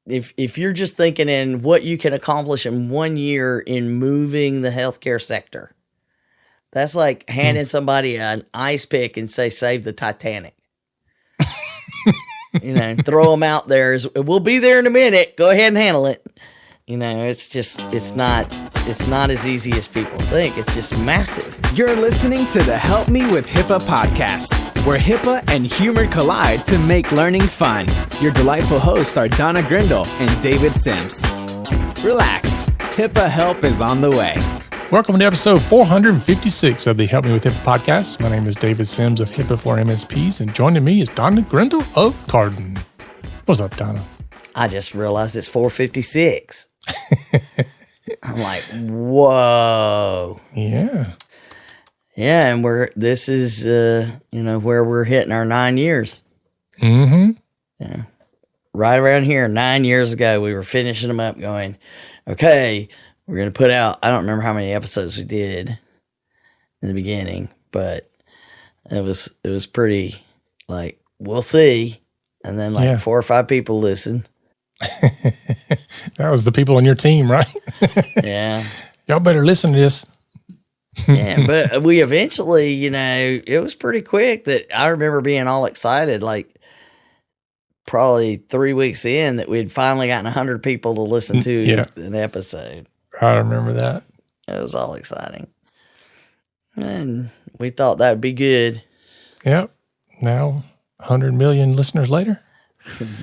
if you're just thinking in what you can accomplish in 1 year in moving the healthcare sector, that's like handing somebody an ice pick and say, save the Titanic. Throw them out there. We'll be there in a minute. Go ahead and handle it. It's not as easy as people think. It's just massive. You're listening to the Help Me with HIPAA podcast, where HIPAA and humor collide to make learning fun. Your delightful hosts are Donna Grindle and David Sims. Relax. HIPAA help is on the way. Welcome to episode 456 of the Help Me with HIPAA podcast. My name is David Sims of HIPAA for MSPs, and joining me is Donna Grindle of Carden. What's up, Donna? I just realized it's 456. I'm like, whoa. Yeah. Yeah, and this is where we're hitting our 9 years. Mm-hmm. Yeah. Right around here, 9 years ago, we were finishing them up going, okay, we're going to put out, I don't remember how many episodes we did in the beginning, but it was pretty like, we'll see. And then 4 or 5 people listened. That was the people on your team, right? Yeah. Y'all better listen to this. Yeah, but we eventually, it was pretty quick that I remember being all excited, like probably 3 weeks in that we'd finally gotten 100 people to listen to an episode. I remember that. It was all exciting. And we thought that would be good. Yep. Now, 100 million listeners later.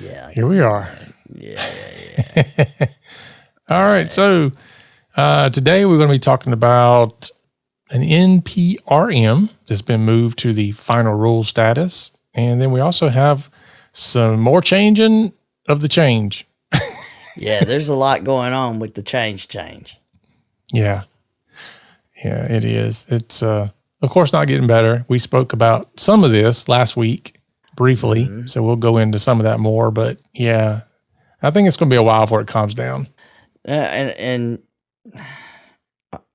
Yeah. Here we are. Yeah. All right. So today we're going to be talking about an NPRM that's been moved to the final rule status. And then we also have some more changing of the change. Yeah, there's a lot going on with the change. Yeah. Yeah, it is. It's, of course, not getting better. We spoke about some of this last week briefly, so we'll go into some of that more. But, yeah, I think it's going to be a while before it calms down.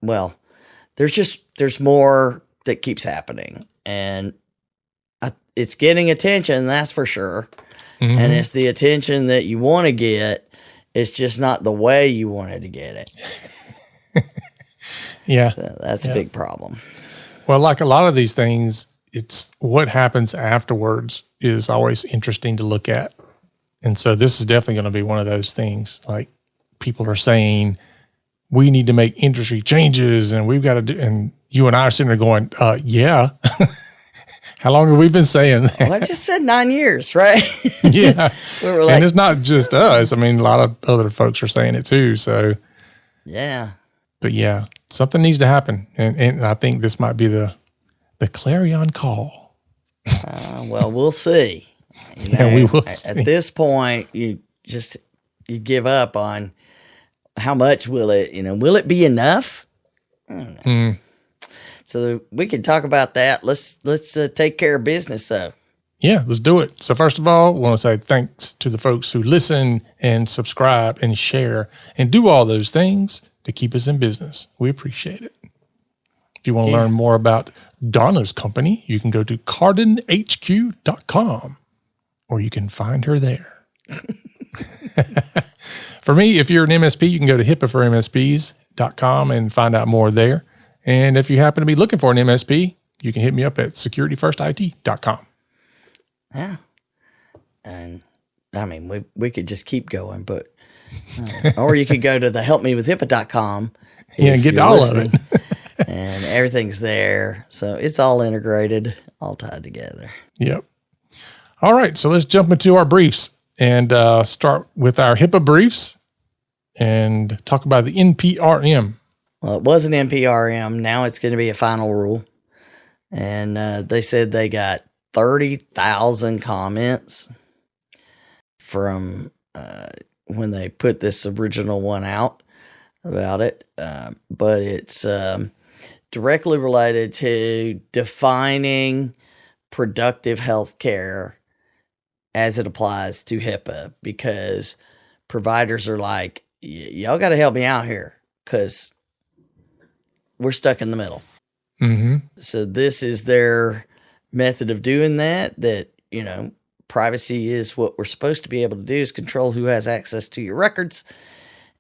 Well, there's more that keeps happening. And it's getting attention, that's for sure. Mm-hmm. And it's the attention that you want to get. It's just not the way you wanted to get it. Yeah. So that's a big problem. Well, like a lot of these things, it's what happens afterwards is always interesting to look at. And so this is definitely going to be one of those things. Like people are saying, we need to make industry changes and we've got to do, and you and I are sitting there going, yeah. How long have we been saying that? Well, I just said 9 years, right? Yeah. We were like, and it's not just us. I mean, a lot of other folks are saying it too. So, yeah. But yeah, something needs to happen. And I think this might be the clarion call. Well, we'll see. We will see. At this point, you give up on how much will it be enough? I don't know. So we can talk about that. Let's take care of business, though. Yeah, let's do it. So first of all, I want to say thanks to the folks who listen and subscribe and share and do all those things to keep us in business. We appreciate it. If you want to learn more about Donna's company, you can go to cardenhq.com or you can find her there. For me, if you're an MSP, you can go to HIPAA4MSPs.com and find out more there. And if you happen to be looking for an MSP, you can hit me up at securityfirstit.com. Yeah. And I mean, we could just keep going, but, or you could go to the helpmewithhipaa.com. Yeah, and get all of it. And everything's there. So it's all integrated, all tied together. Yep. All right. So let's jump into our briefs and start with our HIPAA briefs and talk about the NPRM. Well, it was an NPRM. Now it's going to be a final rule. And they said they got 30,000 comments from when they put this original one out about it. But it's directly related to defining productive healthcare as it applies to HIPAA, because providers are like, y'all got to help me out here because we're stuck in the middle. Mm-hmm. So this is their method of doing that, privacy is what we're supposed to be able to do, is control who has access to your records.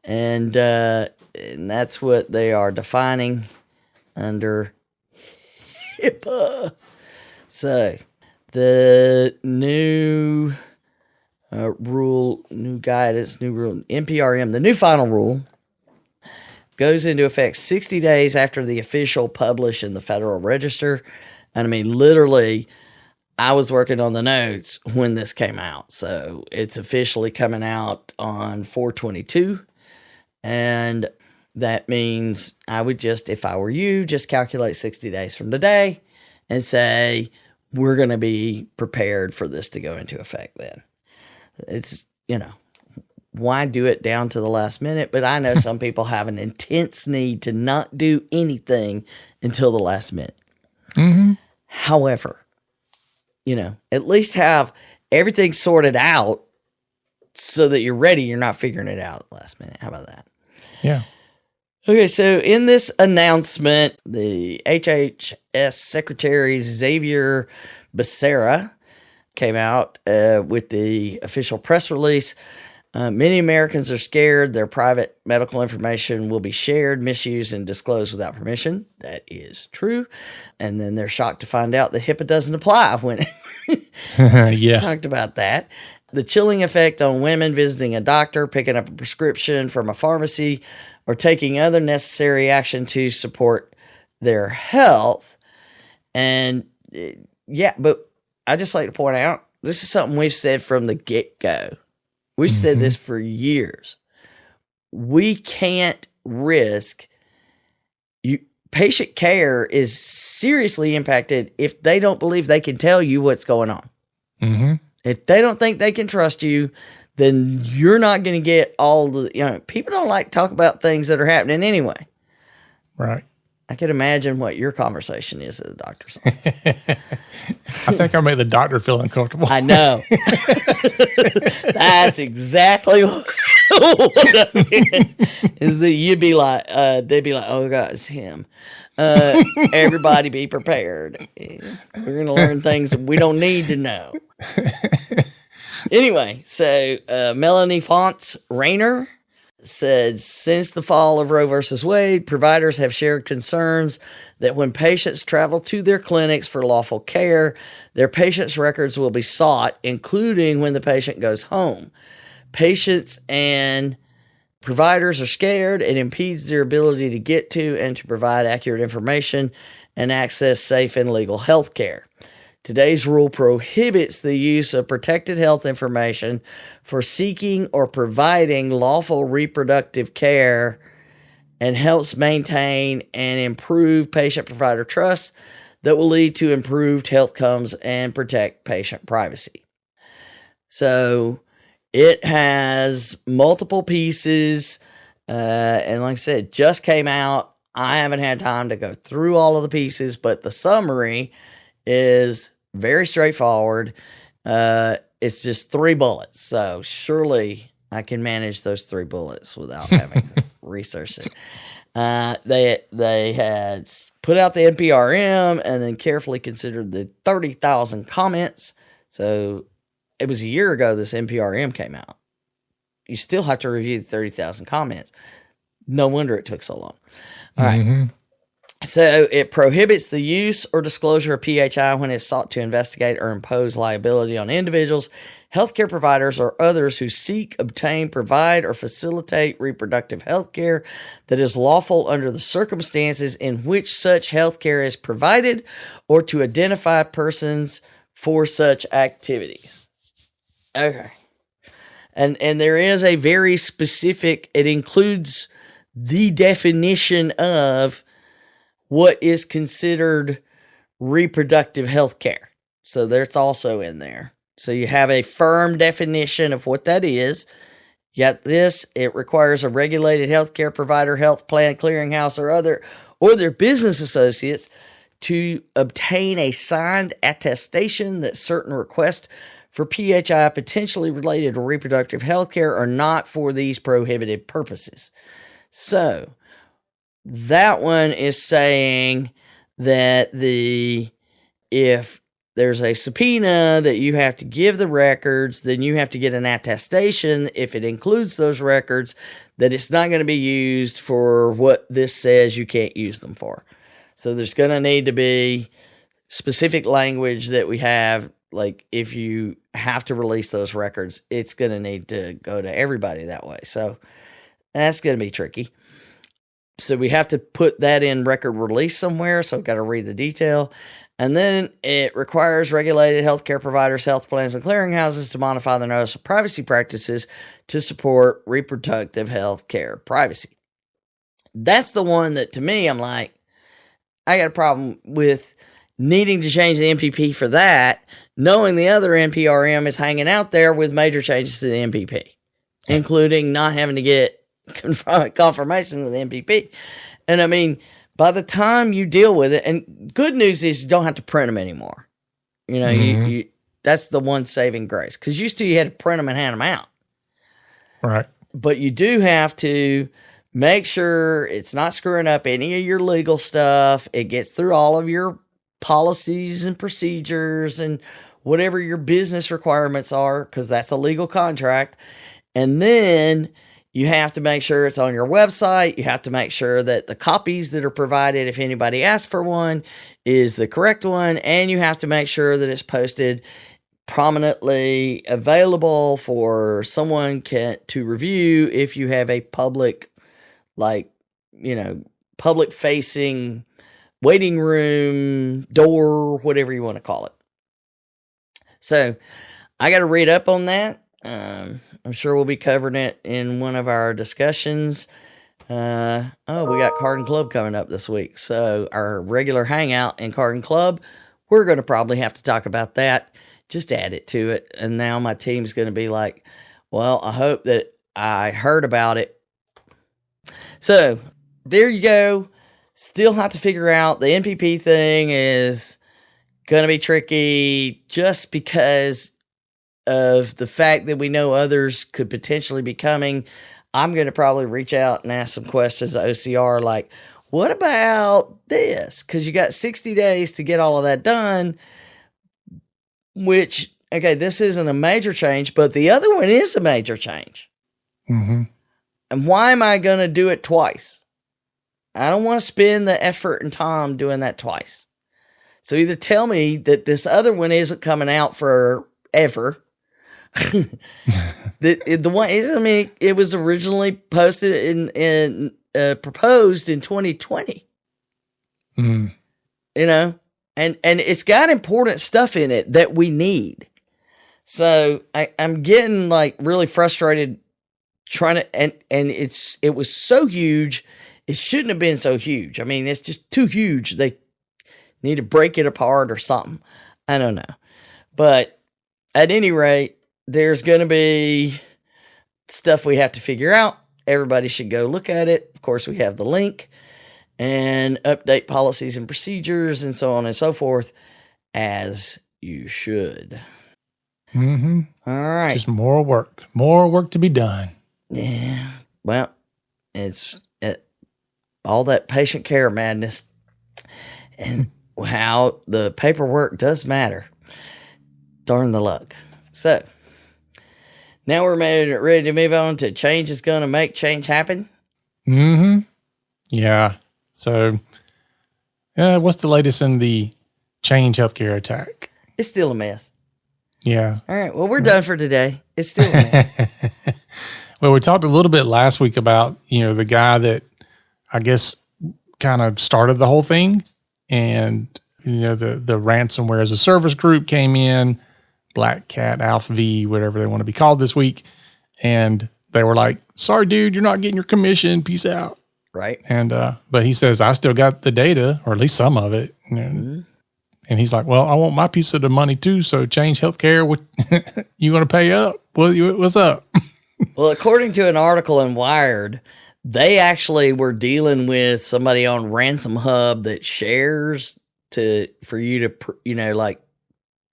And that's what they are defining under HIPAA. So the new new guidance, new rule, NPRM, the new final rule goes into effect 60 days after the official publish in the Federal Register. And I mean, literally, I was working on the notes when this came out. So it's officially coming out on 4/22. And that means I would just, if I were you, just calculate 60 days from today and say, we're going to be prepared for this to go into effect then. It's, why do it down to the last minute? But I know some people have an intense need to not do anything until the last minute. Mm-hmm. However, at least have everything sorted out so that you're ready. You're not figuring it out at the last minute. How about that? Yeah. Okay, so in this announcement, the HHS Secretary Xavier Becerra came out with the official press release. Many Americans are scared their private medical information will be shared, misused, and disclosed without permission. That is true. And then they're shocked to find out that HIPAA doesn't apply when Yeah. talked about that. The chilling effect on women visiting a doctor, picking up a prescription from a pharmacy, or taking other necessary action to support their health. And but I just like to point out, this is something we've said from the get-go. We've said this for years. We can't risk patient care is seriously impacted if they don't believe they can tell you what's going on. Mm-hmm. If they don't think they can trust you, then you're not going to get all the, people don't like to talk about things that are happening anyway. Right. I can imagine what your conversation is at the doctor's office. I think I made the doctor feel uncomfortable. I know. That's exactly what I mean, is that you'd be like, they'd be like, oh God, it's him. Everybody be prepared. We're going to learn things we don't need to know. Anyway, so Melanie Fonts Rayner said, since the fall of Roe versus Wade, providers have shared concerns that when patients travel to their clinics for lawful care, their patients' records will be sought, including when the patient goes home. Patients and providers are scared. It impedes their ability to get to and to provide accurate information and access safe and legal health care. Today's rule prohibits the use of protected health information for seeking or providing lawful reproductive care and helps maintain and improve patient-provider trust that will lead to improved health outcomes and protect patient privacy. So it has multiple pieces, and like I said, just came out. I haven't had time to go through all of the pieces, but the summary is very straightforward. It's just 3 bullets. So surely I can manage those 3 bullets without having to research it. They had put out the NPRM and then carefully considered the 30,000 comments. So it was a year ago this NPRM came out. You still have to review the 30,000 comments. No wonder it took so long. All right. So it prohibits the use or disclosure of PHI when it's sought to investigate or impose liability on individuals, healthcare providers, or others who seek, obtain, provide, or facilitate reproductive health care that is lawful under the circumstances in which such health care is provided, or to identify persons for such activities. Okay. And there is a very specific, it includes the definition of what is considered reproductive health care. So that's also in there. So you have a firm definition of what that is. Yet this, it requires a regulated healthcare provider, health plan, clearinghouse, or their business associates to obtain a signed attestation that certain requests for PHI potentially related to reproductive health care are not for these prohibited purposes. So that one is saying that if there's a subpoena that you have to give the records. Then you have to get an attestation, if it includes those records, that it's not going to be used for what this says you can't use them for. So there's going to need to be specific language that we have. Like, if you have to release those records, it's going to need to go to everybody that way. So that's going to be tricky. So we have to put that in record release somewhere. So I've got to read the detail. And then it requires regulated healthcare providers, health plans, and clearinghouses to modify their notice of privacy practices to support reproductive health care privacy. That's the one that, to me, I'm like, I got a problem with needing to change the MPP for that, knowing the other NPRM is hanging out there with major changes to the MPP, including not having to get confirmation of the MPP. And I mean, by the time you deal with it, and good news is you don't have to print them anymore. You know, you that's the one saving grace. Because used to you had to print them and hand them out. Right. But you do have to make sure it's not screwing up any of your legal stuff. It gets through all of your policies and procedures and whatever your business requirements are, because that's a legal contract. And then you have to make sure it's on your website. You have to make sure that the copies that are provided, if anybody asks for one, is the correct one. And you have to make sure that it's posted prominently available for someone to review if you have a public, like, you know, public facing waiting room, door, whatever you want to call it. So I got to read up on that. I'm sure we'll be covering it in one of our discussions. We got Garden Club coming up this week. So our regular hangout in Garden Club, we're going to probably have to talk about that. Just add it to it. And now my team's going to be like, well, I hope that I heard about it. So there you go. Still have to figure out the NPP thing is going to be tricky just because of the fact that we know others could potentially be coming. I'm going to probably reach out and ask some questions to OCR like, what about this? Because you got 60 days to get all of that done, which, okay, this isn't a major change, but the other one is a major change. Mm-hmm. And why am I going to do it twice? I don't want to spend the effort and time doing that twice. So either tell me that this other one isn't coming out forever. the one is, I mean, it was originally posted in proposed in 2020. Mm. You know, and it's got important stuff in it that we need. So I'm getting like really frustrated trying to, and it was so huge. It shouldn't have been so huge. I mean, it's just too huge. They need to break it apart or something. I don't know. But at any rate, there's going to be stuff we have to figure out. Everybody should go look at it. Of course, we have the link and update policies and procedures and so on and so forth, as you should. Mm-hmm. All right. Just more work to be done. Yeah. Well, it's all that patient care madness and how the paperwork does matter. Darn the luck. So now we're ready to move on to change is going to make change happen. Mm-hmm. Yeah. So what's the latest in the Change Healthcare attack? It's still a mess. Yeah. All right. Well, we're done for today. It's still a mess. Well, we talked a little bit last week about, the guy that I guess kind of started the whole thing. And, the ransomware as a service group came in, Black Cat, Alpha V, whatever they want to be called this week. And they were like, sorry, dude, you're not getting your commission. Peace out. Right. And, but he says, I still got the data, or at least some of it. And he's like, well, I want my piece of the money too. So Change Healthcare, what you going to pay up? What's up? Well, according to an article in Wired, they actually were dealing with somebody on Ransom Hub that shares for you to, like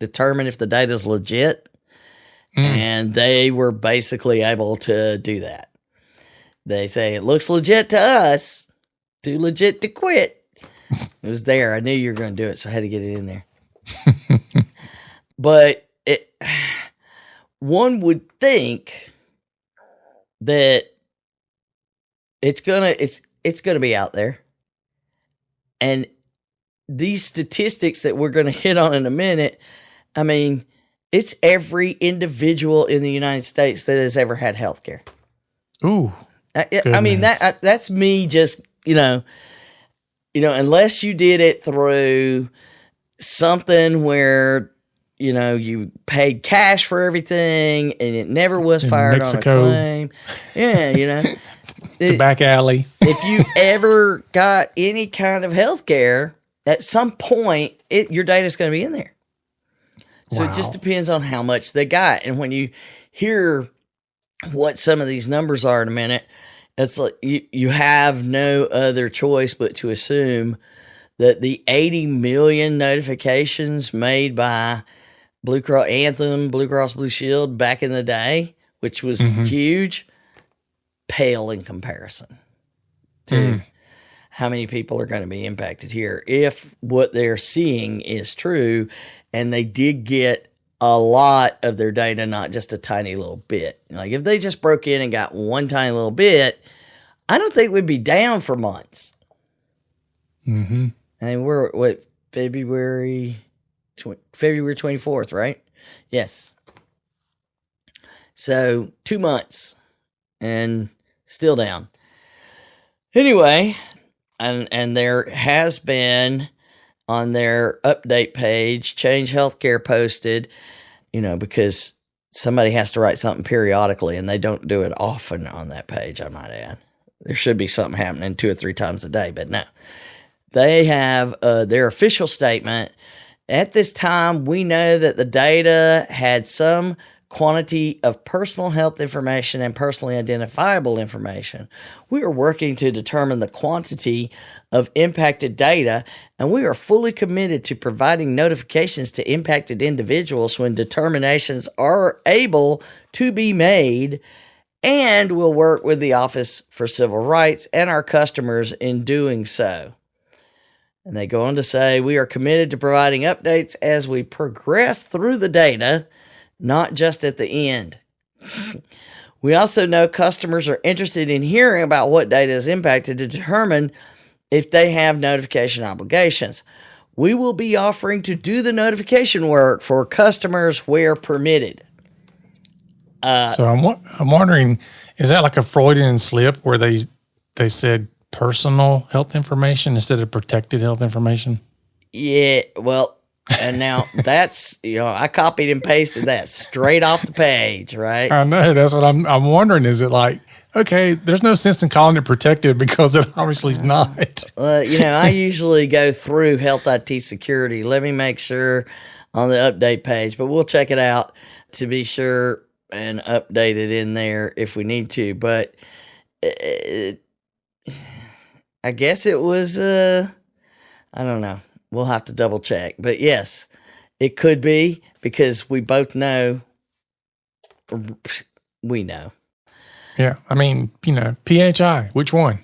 determine if the data is legit. And they were basically able to do that. They say it looks legit to us, too legit to quit. It was there. I knew you were going to do it, so I had to get it in there. But one would think that it's gonna be out there, and these statistics that we're gonna hit on in a minute, I mean, it's every individual in the United States that has ever had health care. Ooh, I mean, that's me just, unless you did it through something where, you paid cash for everything and it never was fired Mexico. on a claim. Yeah, the back alley. If you ever got any kind of health care, at some point, your data is going to be in there. So It just depends on how much they got. And when you hear what some of these numbers are in a minute, it's like you have no other choice but to assume that the 80 million notifications made by Blue Cross Anthem, Blue Cross Blue Shield back in the day, which was huge, pale in comparison to how many people are going to be impacted here. If what they're seeing is true, and they did get a lot of their data, not just a tiny little bit. Like if they just broke in and got one tiny little bit, I don't think we'd be down for months. Mm-hmm. I mean, we're February 24th, right? Yes. So 2 months and still down. Anyway, and there has been on their update page, Change Healthcare posted, because somebody has to write something periodically and they don't do it often on that page, I might add. There should be something happening 2 or 3 times a day, but no. They have their official statement. At this time, we know that the data had some quantity of personal health information and personally identifiable information. We are working to determine the quantity of impacted data, and we are fully committed to providing notifications to impacted individuals when determinations are able to be made, and we'll work with the Office for Civil Rights and our customers in doing so. And they go on to say, we are committed to providing updates as we progress through the data, not just at the end. We also know customers are interested in hearing about what data is impacted to determine if they have notification obligations. We will be offering to do the notification work for customers where permitted. So I'm wondering, is that like a Freudian slip where they said personal health information instead of protected health information? Yeah, well, and now that's, I copied and pasted that straight off the page, right? I know. That's what I'm wondering. Is it like, okay, there's no sense in calling it protected because it obviously is not. I usually go through Health IT Security. Let me make sure on the update page, but we'll check it out to be sure and update it in there if we need to. But I guess it was, I don't know. We'll have to double check. But yes, it could be because we both know. We know. Yeah. I mean, PHI, which one?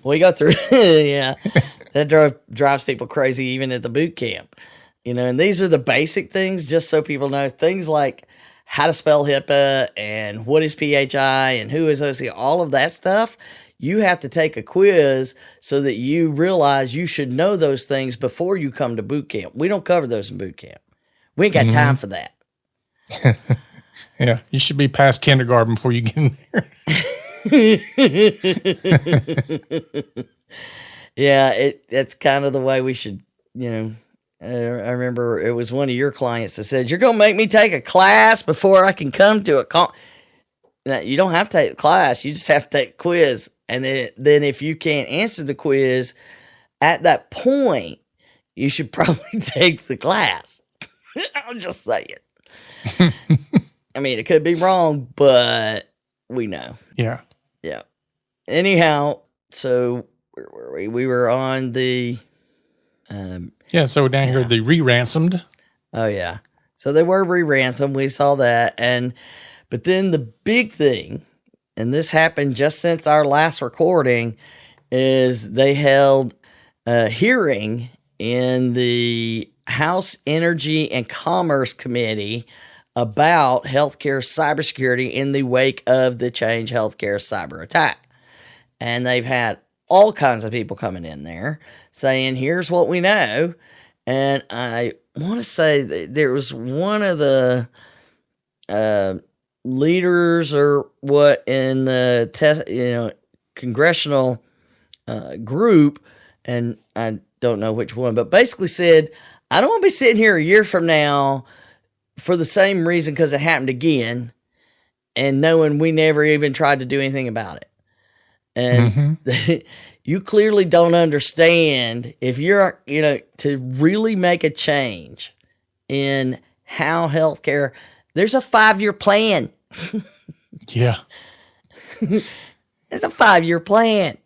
We go through, yeah. That drives people crazy even at the boot camp. And these are the basic things, just so people know. Things like how to spell HIPAA and what is PHI and who is OC, all of that stuff. You have to take a quiz so that you realize you should know those things before you come to boot camp. We don't cover those in boot camp. We ain't got time for that. Yeah, you should be past kindergarten before you get in there. Yeah, that's kind of the way we should, I remember it was one of your clients that said, you're going to make me take a class before I can come to a Now, you don't have to take the class. You just have to take a quiz. And then if you can't answer the quiz at that point, you should probably take the class. I'm just saying. I mean, it could be wrong, but we know. Yeah. Yeah. Anyhow, so where were we? We were on the... so down here, the re-ransomed. Oh, yeah. So they were re-ransomed. We saw that. But then the big thing, and this happened just since our last recording, is they held a hearing in the House Energy and Commerce Committee about healthcare cybersecurity in the wake of the Change Healthcare cyber attack. And they've had all kinds of people coming in there saying, here's what we know. And I want to say that there was one of the leaders or what in the congressional group, and I don't know which one, but basically said, I don't want to be sitting here a year from now for the same reason, because it happened again, and knowing we never even tried to do anything about it. And you clearly don't understand, if you're, to really make a change in how healthcare, there's a 5-year plan. Yeah. There's a 5-year plan.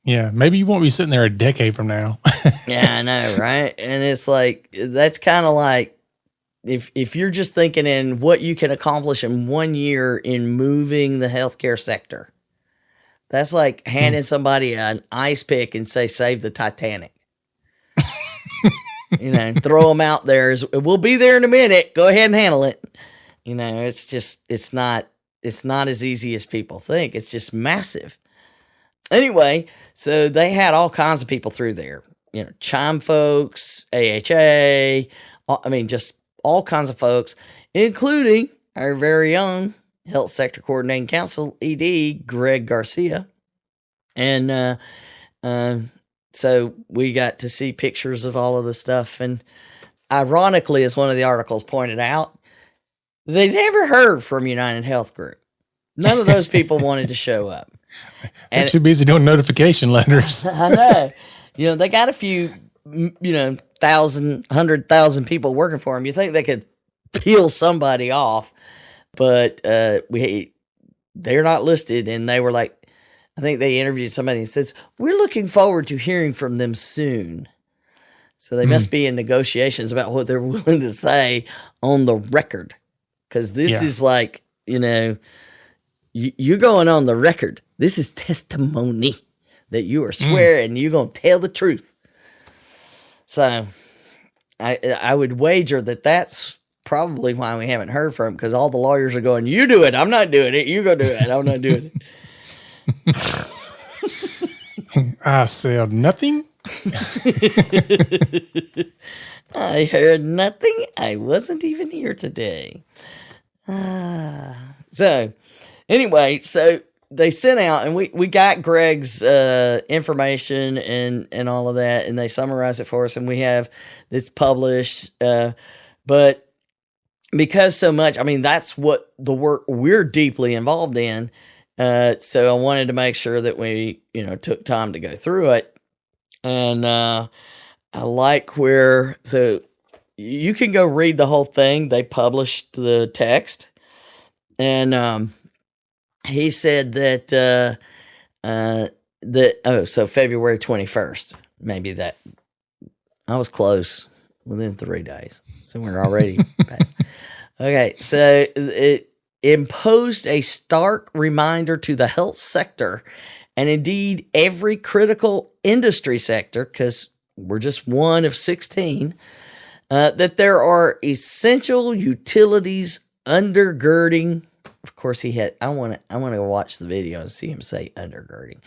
Yeah. Maybe you won't be sitting there a decade from now. Yeah, I know, right? And it's like, that's kind of like, if you're just thinking in what you can accomplish in 1 year in moving the healthcare sector, that's like handing somebody an ice pick and say, save the Titanic. Throw them out there. We'll be there in a minute. Go ahead and handle it. It's not as easy as people think. It's just massive. Anyway, so they had all kinds of people through there. Chime folks, AHA, just all kinds of folks, including our very own Health Sector Coordinating Council, ED, Greg Garcia. And so we got to see pictures of all of the stuff. And ironically, as one of the articles pointed out, they never heard from United Health Group. None of those people wanted to show up. They're too busy doing notification letters. I know. They got a few, 100,000 people working for them. You think they could peel somebody off, but they're not listed. And they were like, I think they interviewed somebody and says, we're looking forward to hearing from them soon. So they must be in negotiations about what they're willing to say on the record. Because this is like, you're going on the record. This is testimony that you are swearing you're going to tell the truth. So I would wager that that's probably why we haven't heard from him, because all the lawyers are going, you do it. I'm not doing it. You go do it. I'm not doing it. I said nothing. I heard nothing. I wasn't even here today. So anyway, so they sent out, and we got Greg's information and all of that, and they summarized it for us, and we have it's published. But because so much, that's what the work we're deeply involved in. So I wanted to make sure that we, took time to go through it. And I like where, so you can go read the whole thing. They published the text. And he said that, so February 21st, maybe that, I was close within 3 days. So we're already past. Okay, so it imposed a stark reminder to the health sector, and indeed every critical industry sector, because we're just one of 16, that there are essential utilities undergirding. Of course, I want to watch the video and see him say undergirding.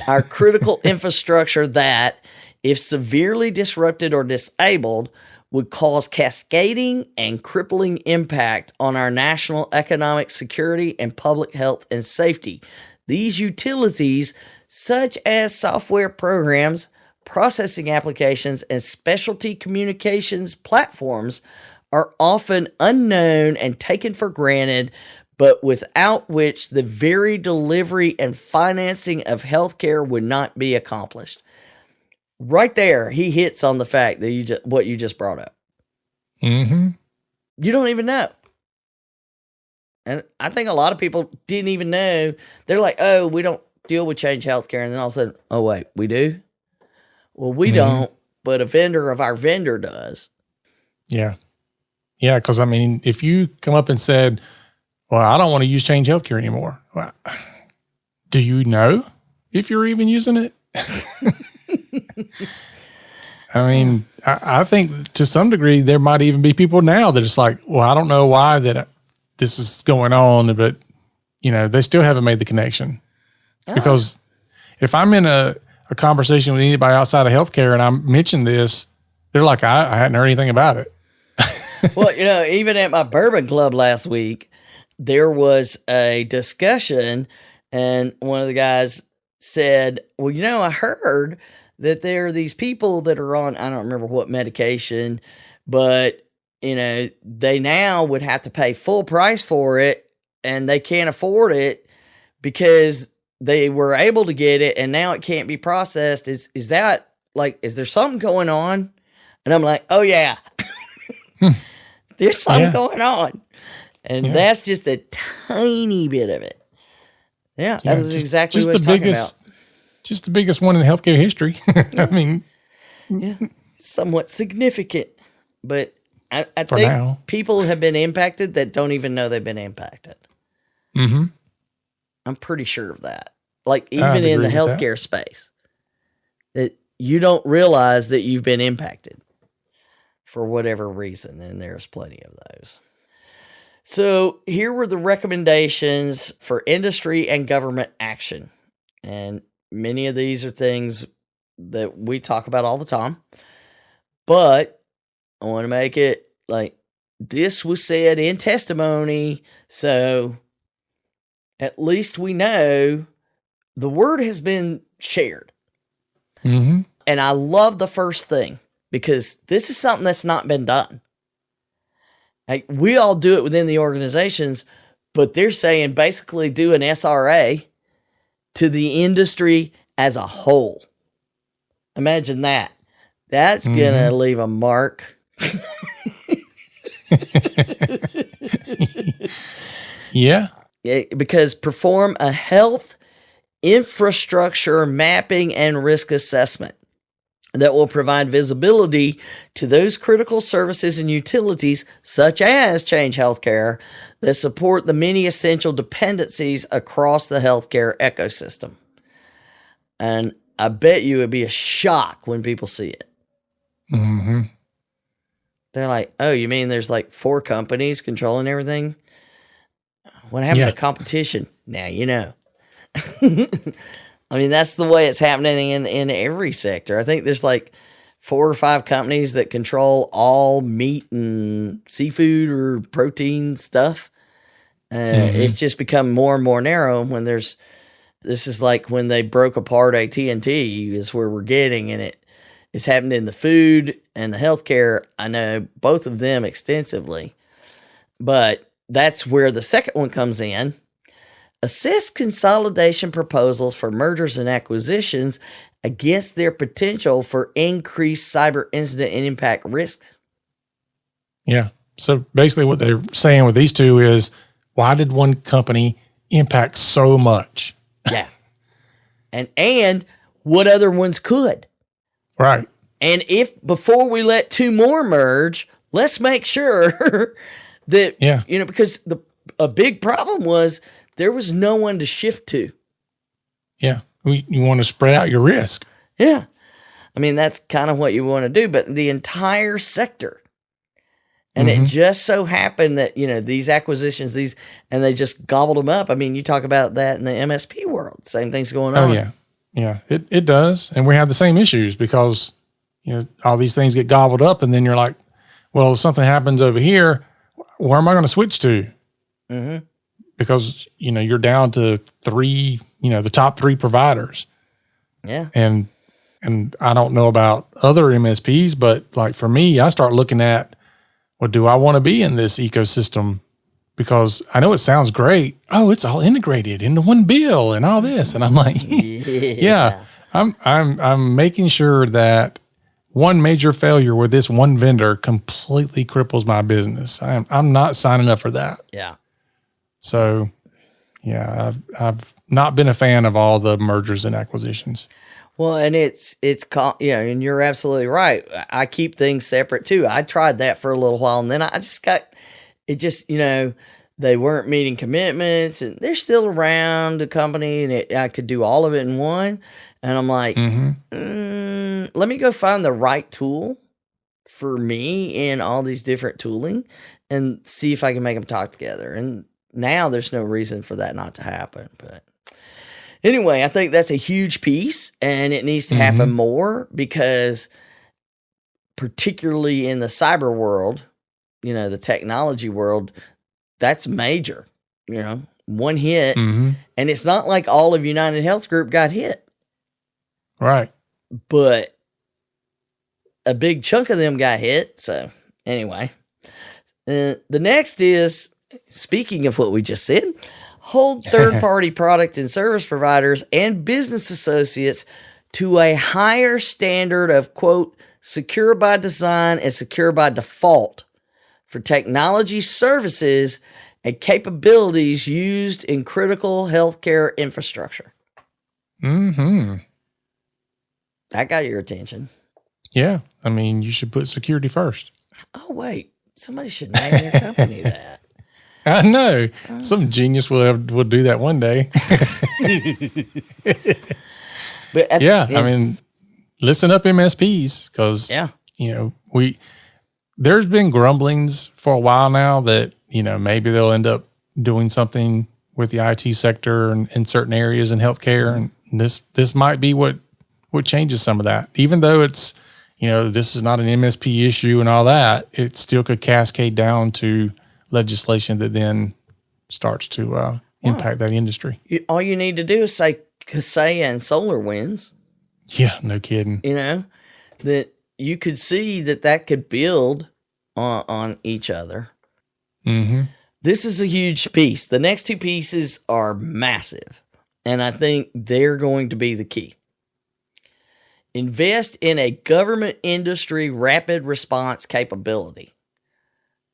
Our critical infrastructure that, if severely disrupted or disabled, would cause cascading and crippling impact on our national economic security and public health and safety. These utilities, such as software programs, processing applications, and specialty communications platforms, are often unknown and taken for granted, but without which the very delivery and financing of healthcare would not be accomplished. Right there, he hits on the fact that what you just brought up. Mm-hmm. You don't even know. And I think a lot of people didn't even know. They're like, oh, we don't deal with Change Healthcare. And then all of a sudden, oh, wait, we do? Well, we don't, but a vendor of our vendor does. Yeah. Yeah, because, if you come up and said, well, I don't want to use Change Healthcare anymore. Well, do you know if you're even using it? I mean, I think to some degree there might even be people now that it's like, well, I don't know why this is going on, but they still haven't made the connection. Because if I'm in a conversation with anybody outside of healthcare and I mention this, they're like, I hadn't heard anything about it. Well, even at my bourbon club last week, there was a discussion, and one of the guys said, well, I heard that there are these people that are on, I don't remember what medication, but, they now would have to pay full price for it, and they can't afford it because they were able to get it, and now it can't be processed. Is that, is there something going on? And I'm like, oh, yeah. There's something going on. And that's just a tiny bit of it. Yeah, that was exactly what I was talking about. Just the biggest one in healthcare history. I mean. Yeah, somewhat significant. But I think people have been impacted that don't even know they've been impacted. Mm-hmm. I'm pretty sure of that. Even in the healthcare space. That you don't realize that you've been impacted for whatever reason, and there's plenty of those. So here were the recommendations for industry and government action. And many of these are things that we talk about all the time. But I want to make it this was said in testimony, so at least we know the word has been shared. Mm-hmm. And I love the first thing, because this is something that's not been done. We all do it within the organizations, but they're saying basically do an SRA to the industry as a whole. Imagine that. That's going to leave a mark. Yeah. Because perform a health infrastructure mapping and risk assessment that will provide visibility to those critical services and utilities, such as Change Healthcare, that support the many essential dependencies across the healthcare ecosystem. And I bet you it'd be a shock when people see it. Mm-hmm. They're like, oh, you mean there's 4 companies controlling everything? What happened to competition? Now you know. I mean, that's the way it's happening in every sector. I think there's 4 or 5 companies that control all meat and seafood or protein stuff. It's just become more and more narrow when this is when they broke apart AT&T is where we're getting, and it's happened in the food and the healthcare. I know both of them extensively, but that's where the second one comes in. Assist consolidation proposals for mergers and acquisitions against their potential for increased cyber incident and impact risk. Yeah. So basically what they're saying with these two is, why did one company impact so much? Yeah. And what other ones could. Right. And if before we let 2 more merge, let's make sure that, because a big problem was there was no one to shift to. Yeah. You want to spread out your risk. Yeah. I mean, that's kind of what you want to do, but the entire sector. And it just so happened that, these acquisitions, and they just gobbled them up. I mean, you talk about that in the MSP world. Same thing's going on. Oh, yeah. Yeah, it does. And we have the same issues because, all these things get gobbled up, and then you're like, well, if something happens over here, where am I going to switch to? Mm-hmm. Because, you're down to 3, the top 3 providers. Yeah. And I don't know about other MSPs, but for me, I start looking at, well, do I want to be in this ecosystem? Because I know it sounds great. Oh, it's all integrated into one bill and all this. And I'm like, yeah, I'm making sure that one major failure with this one vendor completely cripples my business. I'm not signing up for that. Yeah. So, yeah, I've not been a fan of all the mergers and acquisitions. Well, and and you're absolutely right. I keep things separate too. I tried that for a little while, and then I just got they weren't meeting commitments, and they're still around the company, and I could do all of it in one. And I'm like, let me go find the right tool for me in all these different tooling and see if I can make them talk together. And now there's no reason for that not to happen. But anyway, I think that's a huge piece, and it needs to happen more, because particularly in the cyber world, the technology world, that's major. One hit, and it's not like all of United Health Group got hit. Right. But a big chunk of them got hit. So anyway, the next is, speaking of what we just said, hold third-party product and service providers and business associates to a higher standard of, quote, secure by design and secure by default for technology services and capabilities used in critical healthcare infrastructure. That got your attention. Yeah. I mean, you should put security first. Oh, wait. Somebody should name their company that. I know. Some genius will do that one day. But I mean, listen up, MSPs, because there's been grumblings for a while now that maybe they'll end up doing something with the IT sector and in certain areas in healthcare, and this might be what changes some of that. Even though it's this is not an MSP issue and all that, it still could cascade down to legislation that then starts to impact that industry. All you need to do is say Kaseya and SolarWinds. Yeah, no kidding. That you could see that could build on each other. This is a huge piece. The next two pieces are massive, and I think they're going to be the key. Invest in a government industry rapid response capability.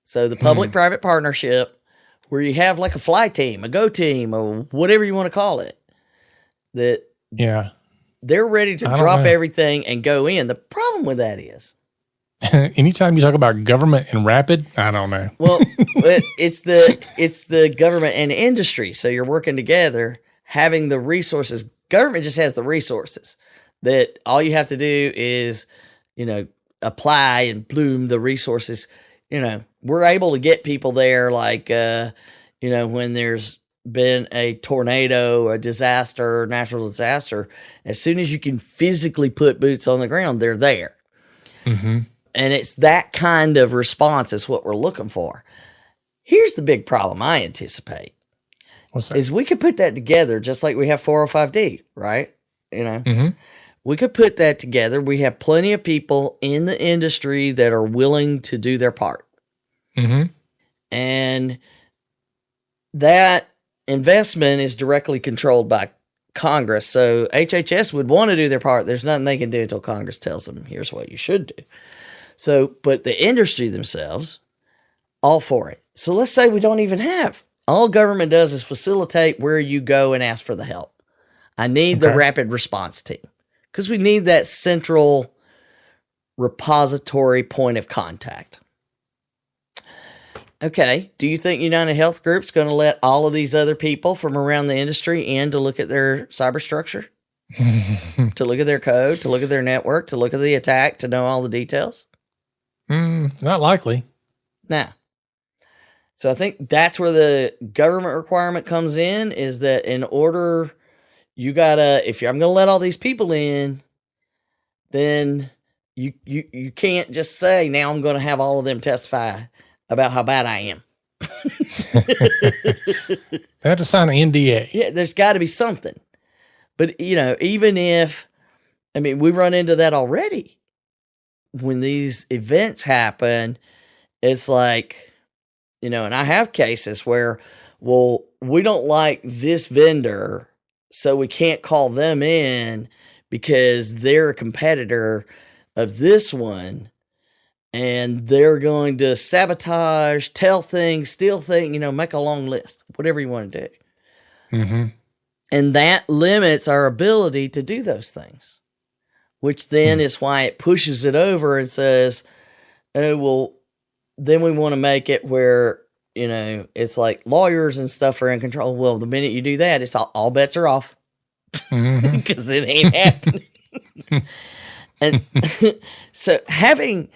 So the public-private partnership, where you have like a fly team, a go team, or whatever you want to call it, that they're ready to drop everything and go in. The problem with that is, anytime you talk about government and rapid, I don't know. Well, it's the government and industry. So you're working together, having the resources. Government just has the resources. That all you have to do is, apply and bloom the resources. We're able to get people there, like, when there's been a tornado, a disaster, natural disaster, as soon as you can physically put boots on the ground, they're there. And it's that kind of response is what we're looking for. Here's the big problem I anticipate. What's that? Is we could put that together just like we have 405D, right? We could put that together. We have plenty of people in the industry that are willing to do their part. And that investment is directly controlled by Congress. So HHS would want to do their part. There's nothing they can do until Congress tells them, here's what you should do. So, but the industry themselves, all for it. So let's say we don't even have. All government does is facilitate where you go and ask for the help. I need the rapid response team. Because we need that central repository point of contact. Okay, do you think United Health Group's going to let all of these other people from around the industry in to look at their cyber structure? To look at their code, to look at their network, to look at the attack, to know all the details? Not likely. Now, so I think that's where the government requirement comes in, is that in order... I'm going to let all these people in, then you can't just say, now I'm going to have all of them testify about how bad I am. They have to sign an NDA. Yeah, there's got to be something. But, even if, we run into that already. When these events happen, it's like, and I have cases where, we don't like this vendor, so we can't call them in because they're a competitor of this one, and they're going to sabotage, tell things, steal things, make a long list, whatever you want to do. And that limits our ability to do those things, which then is why it pushes it over and says, oh, well, then we want to make it where, it's like lawyers and stuff are in control. Well, the minute you do that, it's all bets are off because it ain't happening. And so having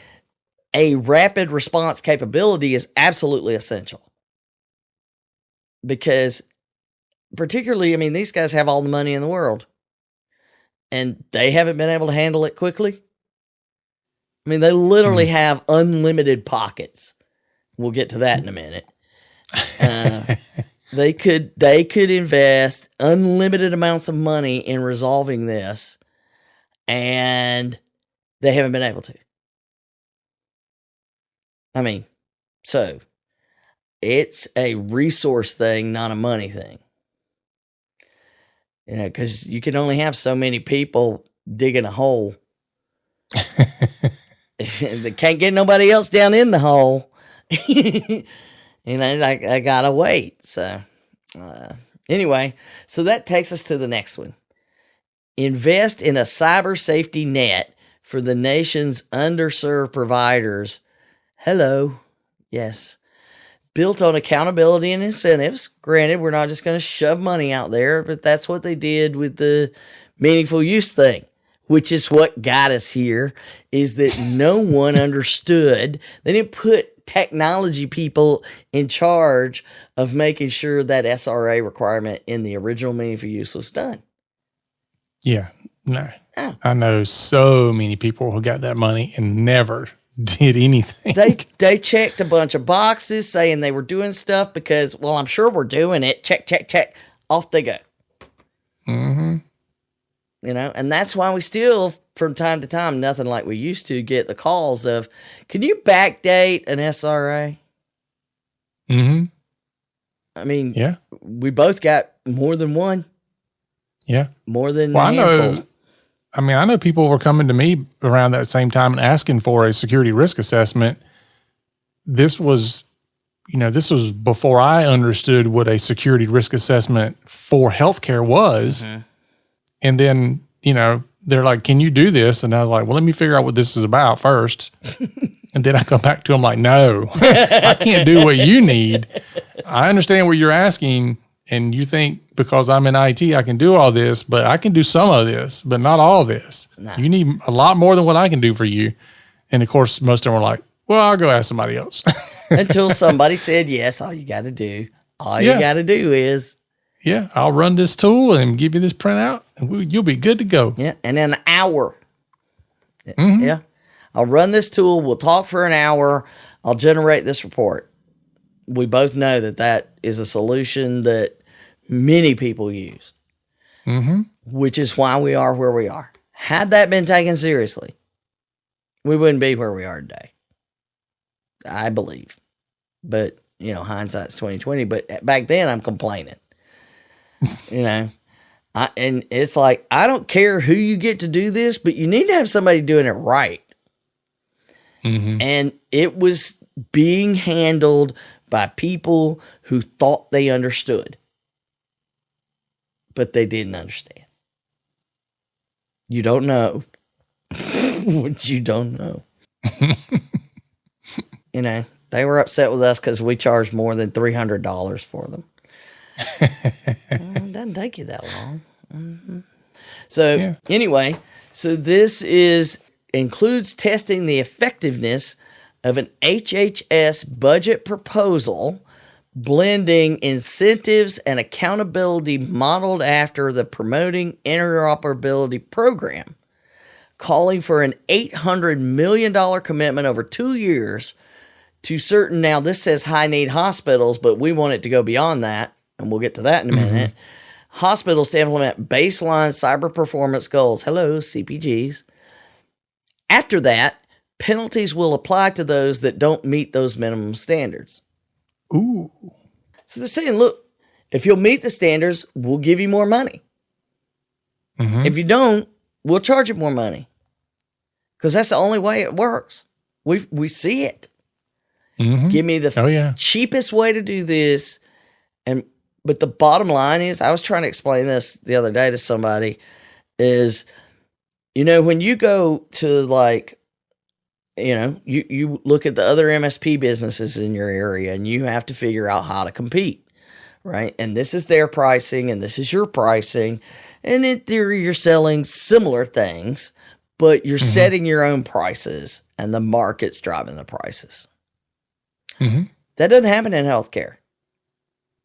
a rapid response capability is absolutely essential. Because particularly, I mean, these guys have all the money in the world and they haven't been able to handle it quickly. I mean, they literally have unlimited pockets. We'll get to that in a minute. They could invest unlimited amounts of money in resolving this, and they haven't been able to. I mean, so it's a resource thing, not a money thing. You know, because you can only have so many people digging a hole. They can't get nobody else down in the hole. You know, I gotta wait. So, anyway, so that takes us to the next one. Invest in a cyber safety net for the nation's underserved providers. Hello. Yes. Built on accountability and incentives. Granted, we're not just going to shove money out there, but that's what they did with the meaningful use thing, which is what got us here, is that no one understood. They didn't put technology people in charge of making sure that SRA requirement in the original meaningful use was done. Yeah, no. Oh. I know so many people who got that money and never did anything. They checked a bunch of boxes saying they were doing stuff because, well, I'm sure we're doing it. Check, check, check. Off they go. Mm-hmm. You know, and that's why we still, from time to time, nothing like we used to, get the calls of, can you backdate an SRA? Mm-hmm. I mean, yeah, we both got more than one. Yeah. More than well, a handful. I know people were coming to me around that same time and asking for a security risk assessment. This was before I understood what a security risk assessment for healthcare was. Mm-hmm. And then, they're like, can you do this? And I was like, well, let me figure out what this is about first. And then I come back to them like, no, I can't do what you need. I understand what you're asking. And you think because I'm in IT, I can do all this, but I can do some of this, but not all of this. Nah. You need a lot more than what I can do for you. And of course, most of them were like, well, I'll go ask somebody else. Until somebody said, yes, all you got to do is. Yeah, I'll run this tool and give you this printout, and you'll be good to go. Yeah, and in an hour. Mm-hmm. Yeah, I'll run this tool. We'll talk for an hour. I'll generate this report. We both know that is a solution that many people use, which is why we are where we are. Had that been taken seriously, we wouldn't be where we are today, I believe. But, hindsight's 20/20. But back then, I'm complaining. And it's like, I don't care who you get to do this, but you need to have somebody doing it right. Mm-hmm. And it was being handled by people who thought they understood, but they didn't understand. You don't know what you don't know. They were upset with us because we charged more than $300 for them. It doesn't take you that long. Mm-hmm. So anyway, this includes testing the effectiveness of an HHS budget proposal, blending incentives and accountability modeled after the Promoting Interoperability Program, calling for an $800 million commitment over 2 years to certain, now this says high-need hospitals, but we want it to go beyond that, and we'll get to that in a minute. Hospitals to implement baseline cyber performance goals. Hello, CPGs. After that, penalties will apply to those that don't meet those minimum standards. Ooh. So they're saying, look, if you'll meet the standards, we'll give you more money. Mm-hmm. If you don't, we'll charge you more money. Because that's the only way it works. We see it. Mm-hmm. Give me the cheapest way to do this. But the bottom line is, I was trying to explain this the other day to somebody, is, when you go to you look at the other MSP businesses in your area and you have to figure out how to compete, right? And this is their pricing and this is your pricing. And in theory, you're selling similar things, but you're setting your own prices and the market's driving the prices. That doesn't happen in healthcare.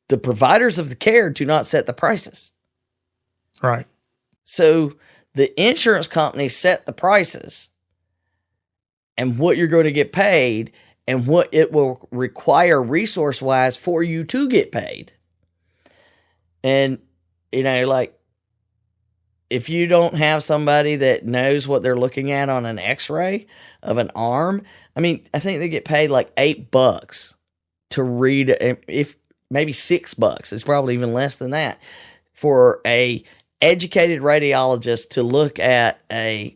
The providers of the care do not set the prices. Right. So the insurance companies set the prices and what you're going to get paid and what it will require resource-wise for you to get paid. And, like, if you don't have somebody that knows what they're looking at on an x-ray of an arm, I think they get paid like $8 to read, if maybe $6. It's probably even less than that for a educated radiologist to look at an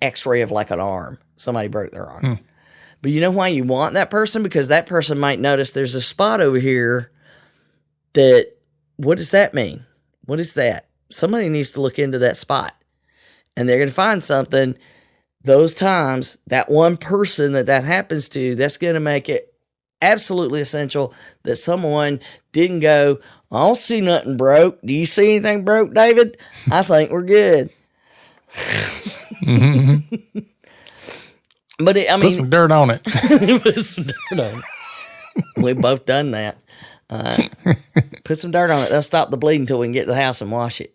x-ray of like an arm. Somebody broke their arm. But you know why you want that person? Because that person might notice there's a spot over here what does that mean? What is that? Somebody needs to look into that spot. And they're going to find something. Those times, that one person that happens to, that's going to make it absolutely essential that someone didn't go, I don't see nothing broke. Do you see anything broke, David? I think we're good. But put some dirt on it. Put some dirt on it. We've both done that. Put some dirt on it. That'll stop the bleeding until we can get to the house and wash it.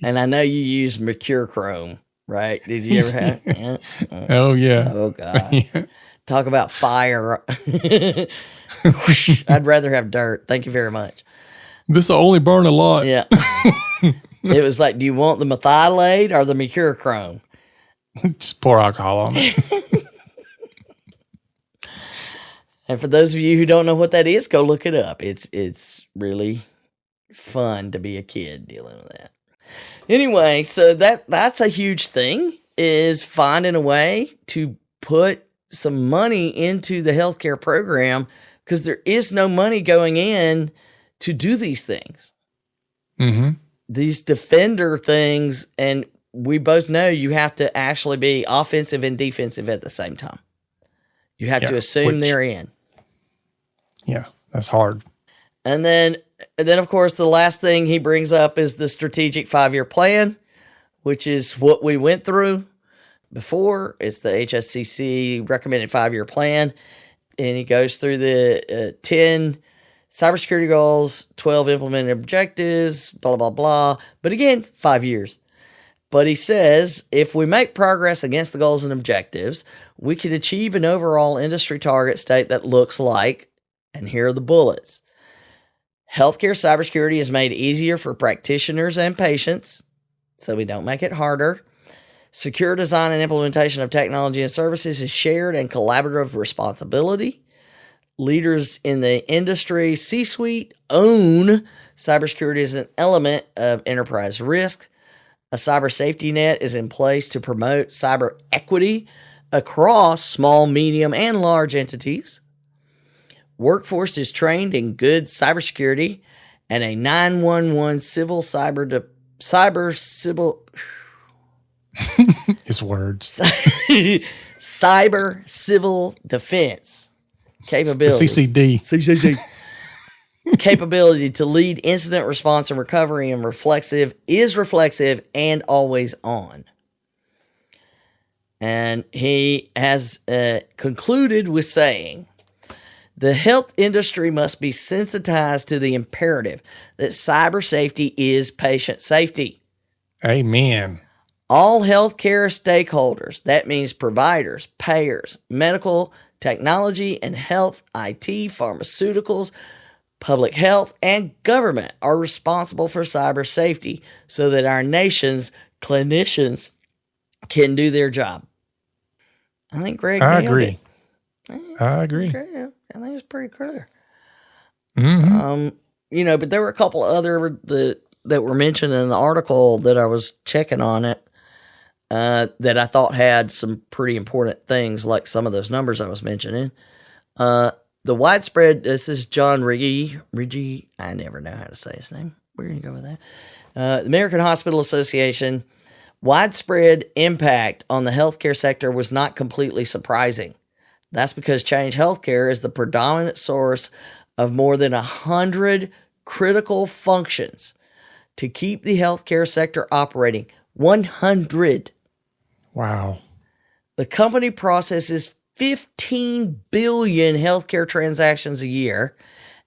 And I know you use mercurochrome, right? Did you ever have? Yeah. Oh yeah. Oh God. Yeah. Talk about fire. I'd rather have dirt. Thank you very much. This will only burn a lot. Yeah. It was like, do you want the methylate or the mercurochrome? Just pour alcohol on it. And for those of you who don't know what that is, go look it up. It's really fun to be a kid dealing with that. Anyway, so that's a huge thing, is finding a way to put some money into the healthcare program, because there is no money going in to do these things. These defender things, and we both know you have to actually be offensive and defensive at the same time. You have to assume they're in. Yeah, that's hard. And then, of course, the last thing he brings up is the strategic 5-year plan, which is what we went through before. It's the HSCC recommended 5-year plan. And he goes through the 10 cybersecurity goals, 12 implemented objectives, blah, blah, blah. But again, 5 years. But he says, if we make progress against the goals and objectives, we could achieve an overall industry target state that looks like, and here are the bullets. Healthcare cybersecurity is made easier for practitioners and patients, so we don't make it harder. Secure design and implementation of technology and services is shared and collaborative responsibility. Leaders in the industry C-suite own cybersecurity as an element of enterprise risk. A cyber safety net is in place to promote cyber equity across small, medium, and large entities. Workforce is trained in good cybersecurity, and a 911 civil cyber It's words. Cyber civil defense capability. CCD. Capability to lead incident response and recovery and is reflexive and always on. And he has concluded with saying, the health industry must be sensitized to the imperative that cyber safety is patient safety. Amen. All healthcare stakeholders, that means providers, payers, medical, technology, and health, IT, pharmaceuticals, public health, and government are responsible for cyber safety so that our nation's clinicians can do their job. I think Greg nailed agree. it. I agree. Okay, I think it's pretty clear. Mm-hmm. But there were a couple other that were mentioned in the article that I was checking on it that I thought had some pretty important things, like some of those numbers I was mentioning. The widespread, this is John Riggi, I never know how to say his name. We're going to go with that. The American Hospital Association, widespread impact on the healthcare sector was not completely surprising. That's because Change Healthcare is the predominant source of more than 100 critical functions to keep the healthcare sector operating. 100. Wow. The company processes 15 billion healthcare transactions a year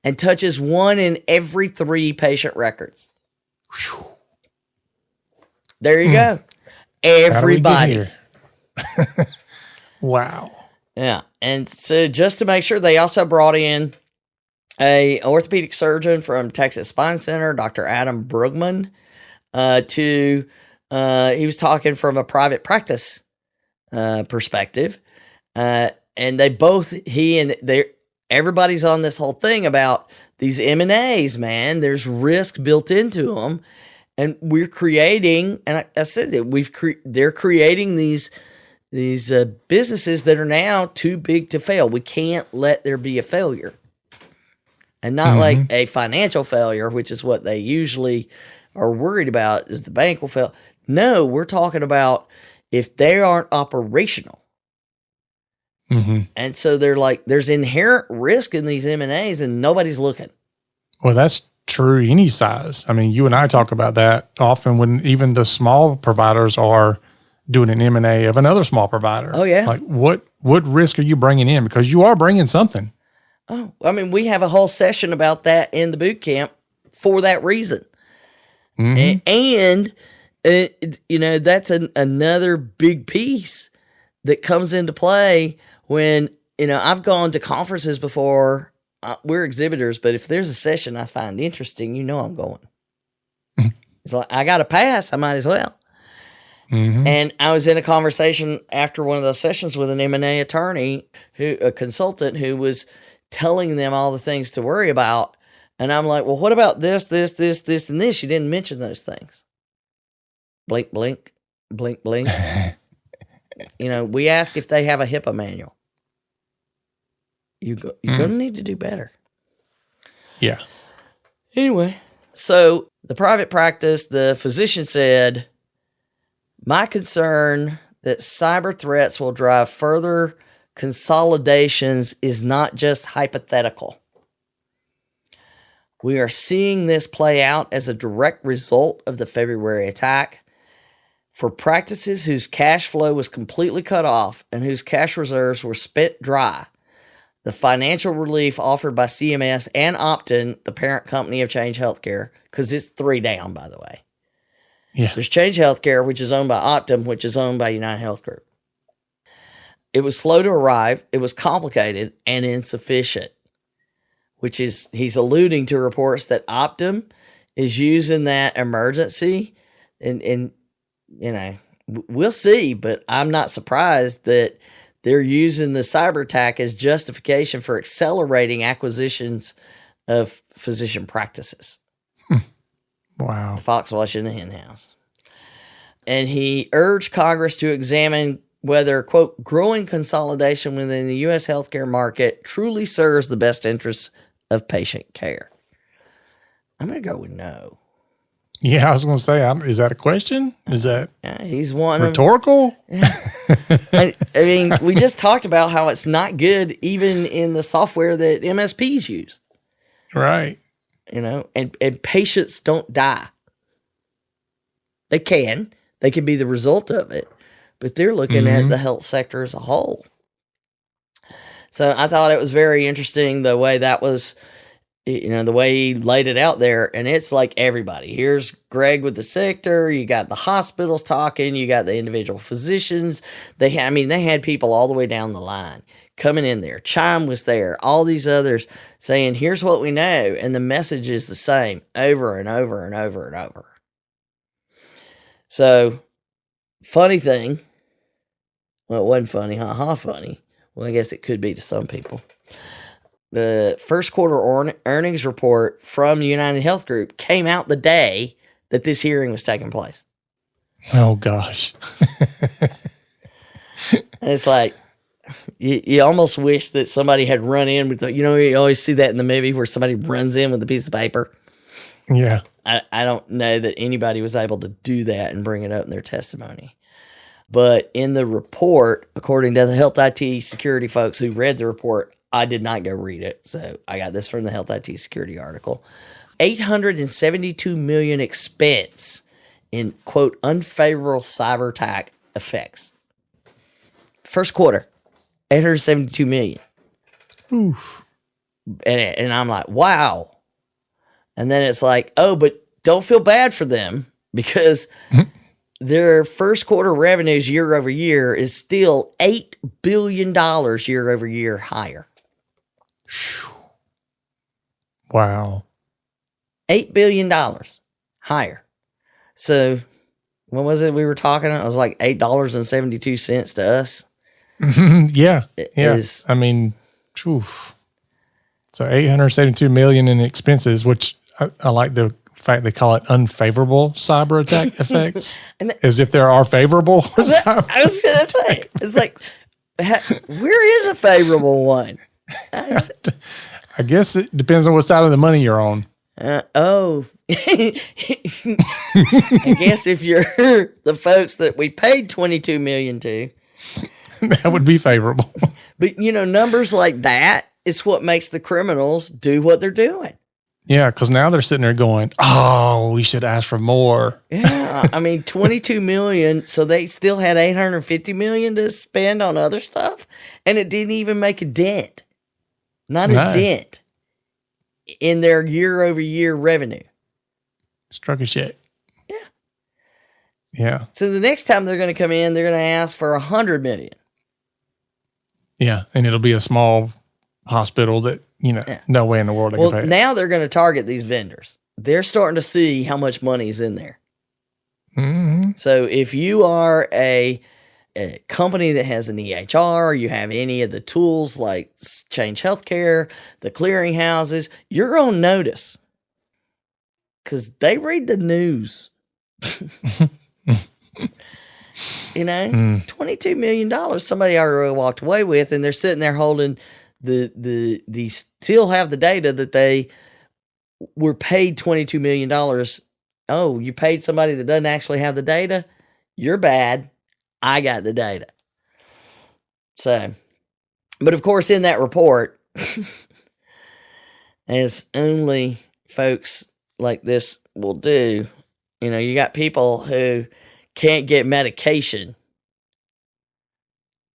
and touches 1 in every 3 patient records. Whew. There you go. How do we get Everybody. here? Wow. Yeah. And so just to make sure, they also brought in a orthopedic surgeon from Texas Spine Center, Dr. Adam Brugman, he was talking from a private practice perspective. And everybody's on this whole thing about these M&As, man. There's risk built into them. And we're creating, and I said that they're creating these businesses that are now too big to fail. We can't let there be a failure. And not like a financial failure, which is what they usually are worried about, is the bank will fail. No, we're talking about if they aren't operational. And so they're like, there's inherent risk in these M&As and nobody's looking. Well, that's true any size. I mean, you and I talk about that often when even the small providers are doing an M&A of another small provider. Oh, yeah. Like what risk are you bringing in? Because you are bringing something. Oh, I mean, we have a whole session about that in the boot camp for that reason. And that's another big piece that comes into play when, I've gone to conferences before. We're exhibitors, but if there's a session I find interesting, I'm going. It's like, I got a pass. I might as well. And I was in a conversation after one of those sessions with an M&A attorney, a consultant who was telling them all the things to worry about. And I'm like, well, what about this, this, this, this, and this? You didn't mention those things. Blink, blink, blink, blink. We ask if they have a HIPAA manual. You're going to need to do better. Yeah. Anyway, so the private practice, the physician said, my concern that cyber threats will drive further consolidations is not just hypothetical. We are seeing this play out as a direct result of the February attack. For practices whose cash flow was completely cut off and whose cash reserves were spent dry, the financial relief offered by CMS and Optum, the parent company of Change Healthcare, because it's 3 down, by the way. Yeah. There's Change Healthcare, which is owned by Optum, which is owned by United Health Group. It was slow to arrive, it was complicated, and insufficient, which is, he's alluding to reports that Optum is using that emergency, and we'll see, but I'm not surprised that they're using the cyber attack as justification for accelerating acquisitions of physician practices. Wow. Fox watching the hen house. And he urged Congress to examine whether, quote, growing consolidation within the U.S. healthcare market truly serves the best interests of patient care. I'm going to go with no. Yeah, I was going to say, is that a question? Is that he's one rhetorical? I mean, we just talked about how it's not good even in the software that MSPs use. Right. And patients don't die. They can be the result of it, but they're looking at the health sector as a whole. So I thought it was very interesting the way that was, the way he laid it out there. And it's like everybody. Here's Greg with the sector. You got the hospitals talking. You got the individual physicians. They had people all the way down the line coming in there. Chime was there. All these others saying, here's what we know. And the message is the same over and over and over and over. So, funny thing. Well, it wasn't funny. Funny. Well, I guess it could be to some people. The first quarter earnings report from United Health Group came out the day that this hearing was taking place. Oh, gosh. And it's like, you almost wish that somebody had run in with you always see that in the movie where somebody runs in with a piece of paper. Yeah. I don't know that anybody was able to do that and bring it up in their testimony. But in the report, according to the health IT security folks who read the report, I did not go read it. So I got this from the health IT security article. $872 million expense in, quote, unfavorable cyber attack effects first quarter, 872 million. Oof. And I'm like, wow. And then it's like, oh, but don't feel bad for them because their first quarter revenues year over year is still $8 billion year over year higher. Wow. $8 billion higher. So what was it we were talking about? It was like $8.72 to us. Yeah. Yeah. Is, I mean, oof. So 872 million in expenses, which I like the fact they call it unfavorable cyber attack effects, as if there are favorable. I was going to say, it's like, where is a favorable one? I guess it depends on what side of the money you're on. I guess if you're the folks that we paid $22 million to, that would be favorable. But numbers like that is what makes the criminals do what they're doing. Yeah, because now they're sitting there going, "Oh, we should ask for more." Yeah, I mean, $22 million, so they still had $850 million to spend on other stuff, and it didn't even make a dent. Not a dent in their year-over-year revenue. Struck a check. Yeah. Yeah. So the next time they're going to come in, they're going to ask for $100 million. Yeah, and it'll be a small hospital that, no way in the world they can pay it. Now they're going to target these vendors. They're starting to see how much money's in there. Mm-hmm. So if you are a company that has an EHR, you have any of the tools like Change Healthcare, the clearinghouses, you're on notice because they read the news. $22 million somebody already walked away with, and they're sitting there holding the still have the data that they were paid $22 million. Oh, you paid somebody that doesn't actually have the data? You're bad. I got the data. So, but of course, in that report, as only folks like this will do, you got people who can't get medication.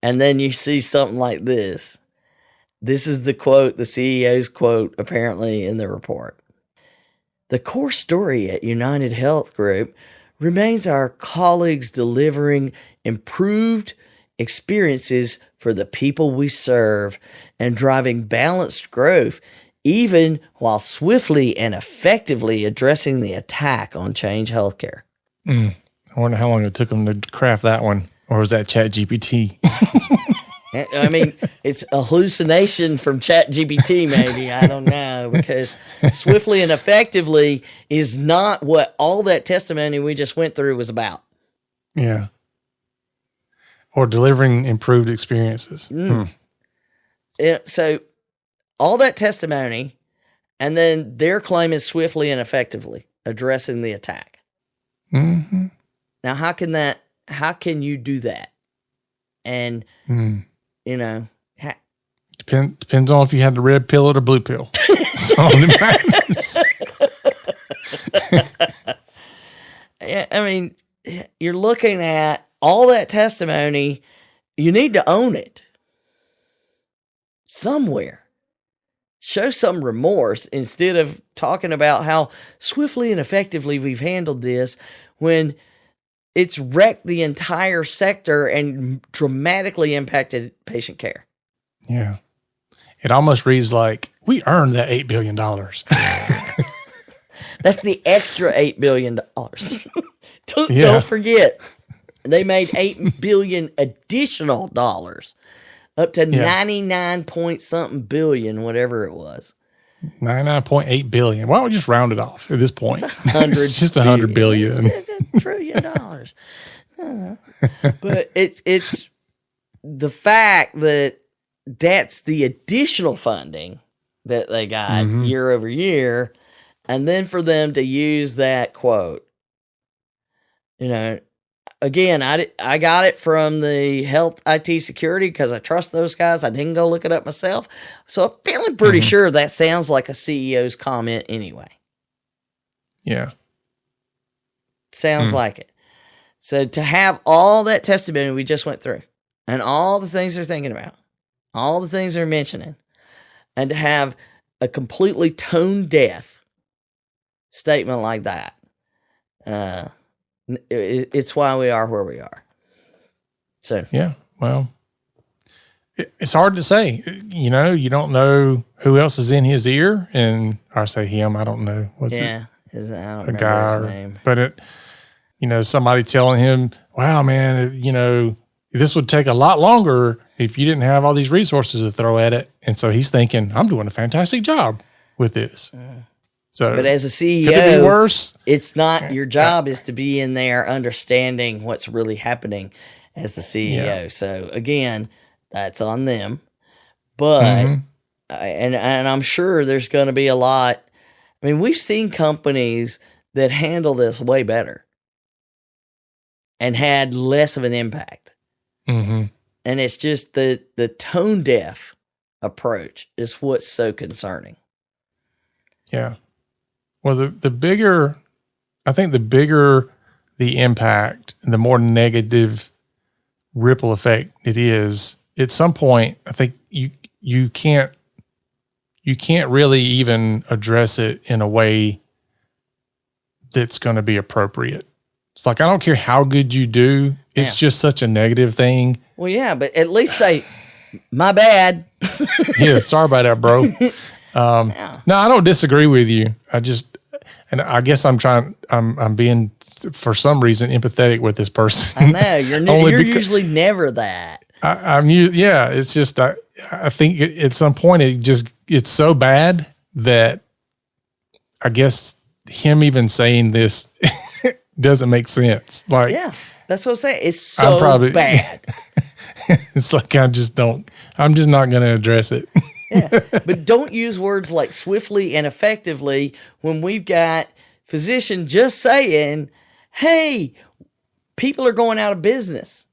And then you see something like this. This is the quote, the CEO's quote, apparently in the report. The core story at United Health Group remains our colleagues delivering improved experiences for the people we serve and driving balanced growth, even while swiftly and effectively addressing the attack on Change Healthcare. I wonder how long it took them to craft that one. Or was that ChatGPT? I mean, it's a hallucination from ChatGPT, maybe. I don't know, because swiftly and effectively is not what all that testimony we just went through was about. Yeah. Or delivering improved experiences. So all that testimony, and then their claim is swiftly and effectively addressing the attack. Mm-hmm. Now, how can you do that? And, depends on if you had the red pill or the blue pill. That's all that matters. Yeah, I mean, you're looking at all that testimony. You need to own it somewhere. Show some remorse instead of talking about how swiftly and effectively we've handled this when it's wrecked the entire sector and dramatically impacted patient care. Yeah. It almost reads like, we earned that $8 billion. That's the extra $8 billion. Don't forget, they made $8 billion additional dollars, up to 99 point something billion, whatever it was. 99.8 billion. Why don't we just round it off at this point? It's just 100 billion. It's $1 trillion. But it's the fact that that's the additional funding that they got year over year, and then for them to use that quote. Again, I got it from the health IT security because I trust those guys. I didn't go look it up myself. So I'm feeling pretty sure that sounds like a CEO's comment anyway. Yeah. Sounds like it. So to have all that testimony we just went through, and all the things they're thinking about, all the things they're mentioning, and to have a completely tone deaf statement like that, it's why we are where we are. So yeah, well, it's hard to say. You know, you don't know who else is in his ear, and I say him. I don't know. I don't remember his name. But somebody telling him, "Wow, man, this would take a lot longer if you didn't have all these resources to throw at it." And so he's thinking, "I'm doing a fantastic job with this." But as a CEO, could it be worse? It's not your job is to be in there understanding what's really happening as the CEO. Yeah. So again, that's on them. But and I'm sure there's going to be a lot. I mean, we've seen companies that handle this way better and had less of an impact. And it's just the tone deaf approach is what's so concerning. Yeah. Well, the bigger the impact and the more negative ripple effect it is, at some point, I think you can't really even address it in a way that's going to be appropriate. It's like, I don't care how good you do. It's just such a negative thing. Well, yeah, but at least say, my bad. Yeah, sorry about that, bro. No, I don't disagree with you. And I guess I'm being, for some reason, empathetic with this person. I know, you're usually never that. It's just, I think at some point it's so bad that I guess him even saying this doesn't make sense. Like, yeah, that's what I'm saying. It's so bad. It's like, I'm just not going to address it. Yeah, but don't use words like swiftly and effectively when we've got physician just saying, hey, people are going out of business.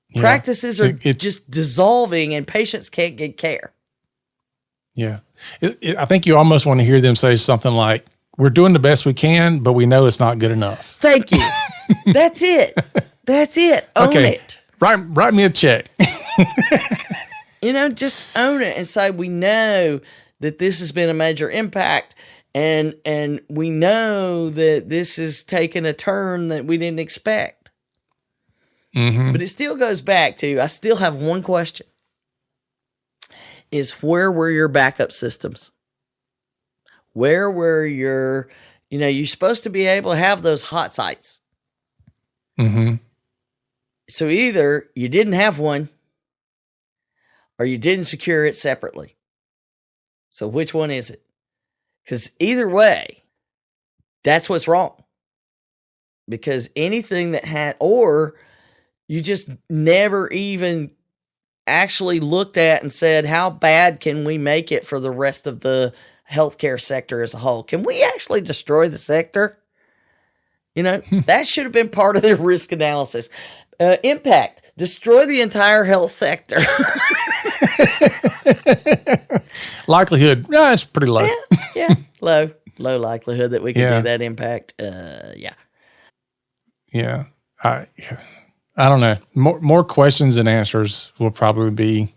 Yeah. Practices are just dissolving and patients can't get care. Yeah. I think you almost want to hear them say something like, we're doing the best we can, but we know it's not good enough. Thank you. That's it. That's it. Own it. Write me a check. Just own it and say, we know that this has been a major impact and we know that this has taken a turn that we didn't expect. But it still goes back to, I still have one question, is where were your backup systems? Where were your, you're supposed to be able to have those hot sites. So either you didn't have one or you didn't secure it separately. So which one is it? Because either way, that's what's wrong. Because anything that had, or you just never even actually looked at and said, how bad can we make it for the rest of the healthcare sector as a whole? Can we actually destroy the sector? That should have been part of the risk analysis. Impact, destroy the entire health sector. Likelihood, it's pretty low. Yeah, low likelihood that we can do that. Impact, Yeah, I don't know. More questions than answers will probably be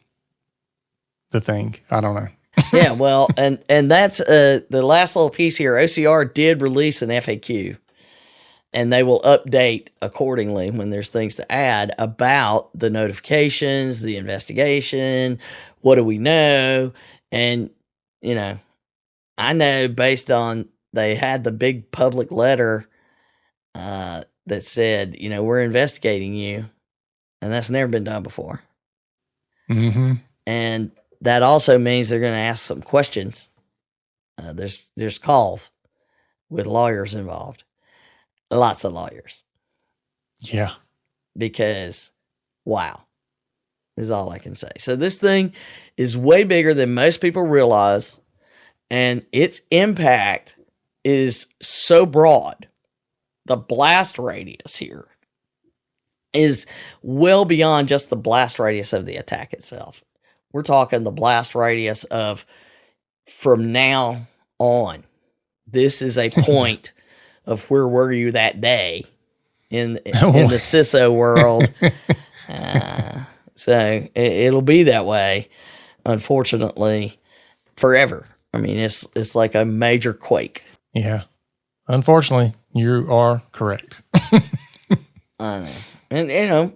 the thing. I don't know. Yeah, well, and that's the last little piece here. OCR did release an FAQ, and they will update accordingly when there's things to add about the notifications, the investigation, what do we know, and I know based on they had the big public letter that said, we're investigating you, and that's never been done before. And that also means they're going to ask some questions. There's calls with lawyers involved. Lots of lawyers. Yeah. Because, wow, is all I can say. So this thing is way bigger than most people realize, and its impact is so broad. The blast radius here is well beyond just the blast radius of the attack itself. We're talking the blast radius of from now on. This is a point of where were you that day in the CISO world. So it'll be that way, unfortunately, forever. I mean, it's like a major quake. Yeah. Unfortunately, you are correct. I know. And, you know,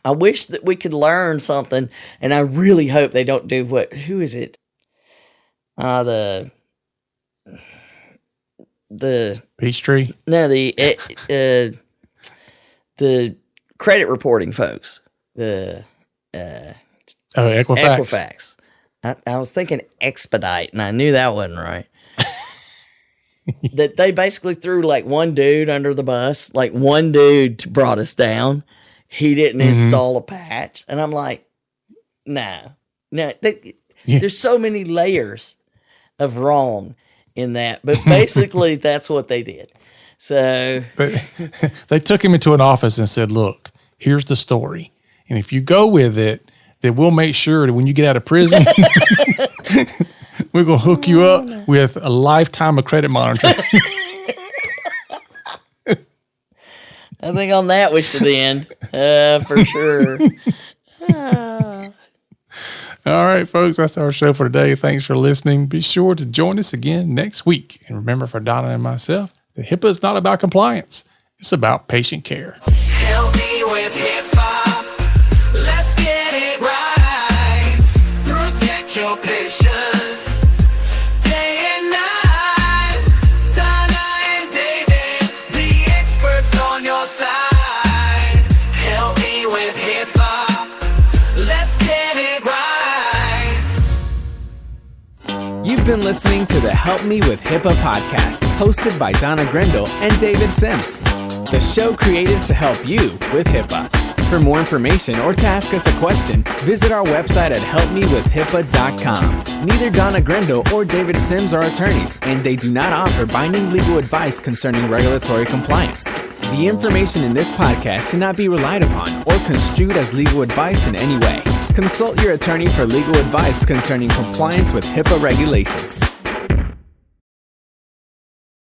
I wish that we could learn something, and I really hope they don't do who is it? The Peachtree? No, the credit reporting folks. Equifax. Equifax. I was thinking Expedite, and I knew that wasn't right. That they basically threw like one dude under the bus. Like one dude brought us down. He didn't install a patch. And I'm like, no. There's so many layers of wrong in that. But basically, that's what they did. So they took him into an office and said, look, here's the story. And if you go with it, then we'll make sure that when you get out of prison, we're going to hook you up with a lifetime of credit monitoring. I think on that we should end, for sure. All right, folks, that's our show for today. Thanks for listening. Be sure to join us again next week. And remember, for Donna and myself, the HIPAA is not about compliance. It's about patient care. Help me with HIPAA. Let's get it right. Protect your patients day and night. Donna and David, the experts on your side. Help me with HIPAA. Let's get it right. You've been listening to the Help Me with HIPAA podcast, hosted by Donna Grindle and David Sims. The show created to help you with HIPAA. For more information or to ask us a question, visit our website at helpmewithhipaa.com. Neither Donna Grindle or David Sims are attorneys, and they do not offer binding legal advice concerning regulatory compliance. The information in this podcast should not be relied upon or construed as legal advice in any way. Consult your attorney for legal advice concerning compliance with HIPAA regulations.